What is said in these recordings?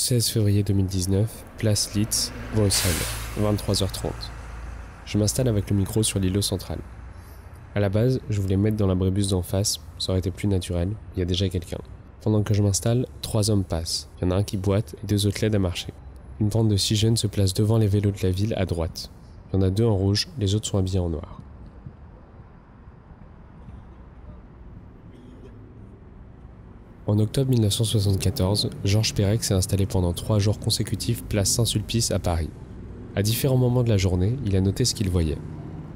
16 février 2019, place Leeds, Bruxelles, 23h30. Je m'installe avec le micro sur l'îlot central. À la base, je voulais me mettre dans l'abribus d'en face, ça aurait été plus naturel, il y a déjà quelqu'un. Pendant que je m'installe, 3 hommes passent. Il y en a un qui boite et 2 autres l'aident à marcher. Une bande de 6 jeunes se place devant les vélos de la ville à droite. Il y en a 2 en rouge, les autres sont habillés en noir. En octobre 1974, Georges Perec s'est installé pendant 3 jours consécutifs place Saint-Sulpice à Paris. À différents moments de la journée, il a noté ce qu'il voyait.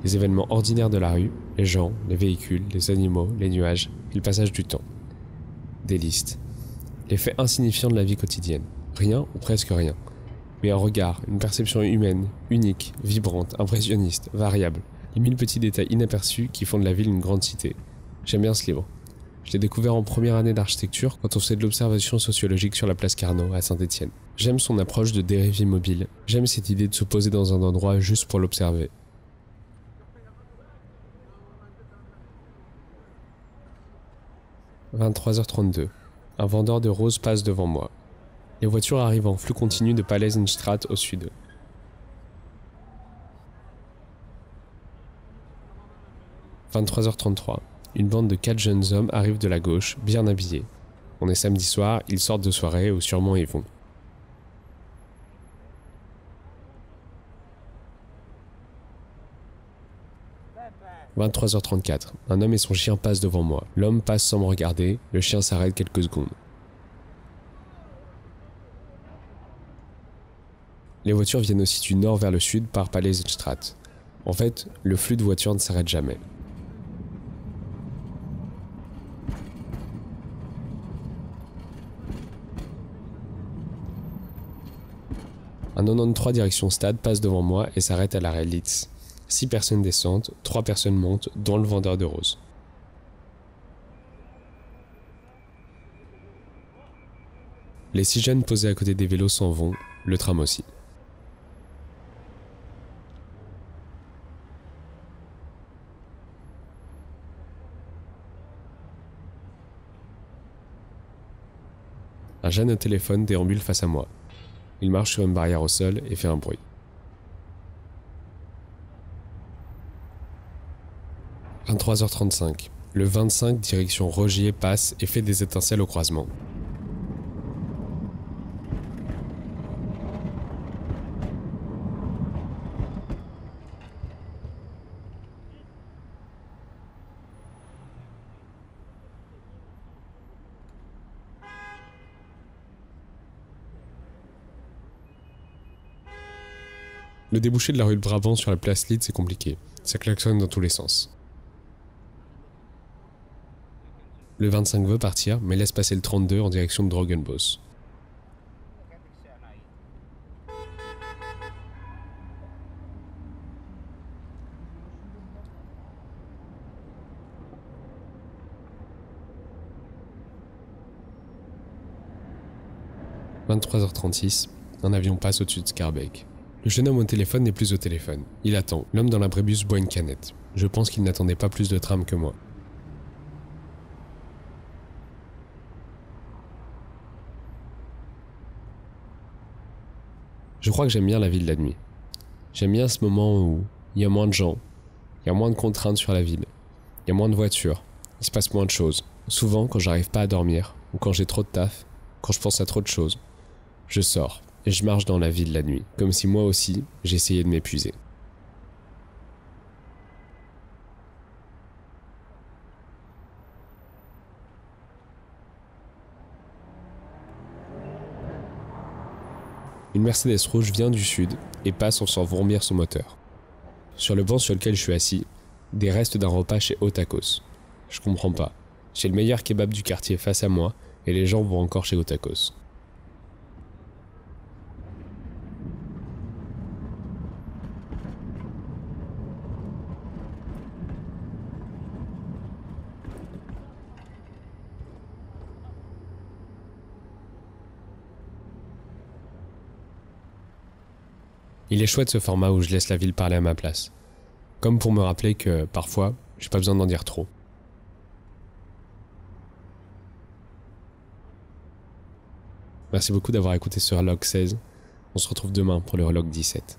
Les événements ordinaires de la rue, les gens, les véhicules, les animaux, les nuages et le passage du temps. Des listes. Les faits insignifiants de la vie quotidienne. Rien ou presque rien. Mais un regard, une perception humaine, unique, vibrante, impressionniste, variable. Les 1000 petits détails inaperçus qui font de la ville une grande cité. J'aime bien ce livre. Je l'ai découvert en première année d'architecture quand on faisait de l'observation sociologique sur la place Carnot à Saint-Étienne. J'aime son approche de dérive immobile. J'aime cette idée de se poser dans un endroit juste pour l'observer. « 23h32. Un vendeur de roses passe devant moi. Les voitures arrivent en flux continu de Paleisenstraat au sud. « 23h33. Une bande de 4 jeunes hommes arrive de la gauche, bien habillés. On est samedi soir, ils sortent de soirée ou sûrement y vont. « 23h34. Un homme et son chien passent devant moi. L'homme passe sans me regarder, le chien s'arrête quelques secondes. Les voitures viennent aussi du nord vers le sud par Paleisenstraat. En fait, le flux de voitures ne s'arrête jamais. Un 93 direction stade passe devant moi et s'arrête à l'arrêt Leeds. 6 personnes descendent, 3 personnes montent, dont le vendeur de roses. Les 6 jeunes posés à côté des vélos s'en vont, le tram aussi. Un jeune au téléphone déambule face à moi. Il marche sur une barrière au sol et fait un bruit. 23h35. Le 25 direction Rogier passe et fait des étincelles au croisement. Le débouché de la rue de Brabant sur la place Leeds est compliqué. Ça klaxonne dans tous les sens. Le 25 veut partir, mais laisse passer le 32 en direction de Drogenbos. « 23h36, un avion passe au-dessus de Scarbeck. Le jeune homme au téléphone n'est plus au téléphone. Il attend. L'homme dans l'abribus boit une canette. Je pense qu'il n'attendait pas plus de tram que moi. Je crois que j'aime bien la ville la nuit. J'aime bien ce moment où il y a moins de gens, il y a moins de contraintes sur la ville, il y a moins de voitures, il se passe moins de choses. Souvent, quand j'arrive pas à dormir, ou quand j'ai trop de taf, quand je pense à trop de choses, je sors et je marche dans la ville la nuit, comme si moi aussi, j'essayais de m'épuiser. Une Mercedes rouge vient du sud et passe sans vomir son moteur. Sur le banc sur lequel je suis assis, des restes d'un repas chez Otakos. Je comprends pas. J'ai le meilleur kebab du quartier face à moi et les gens vont encore chez Otakos. Il est chouette ce format où je laisse la ville parler à ma place. Comme pour me rappeler que, parfois, j'ai pas besoin d'en dire trop. Merci beaucoup d'avoir écouté ce Relog 16. On se retrouve demain pour le Relog 17.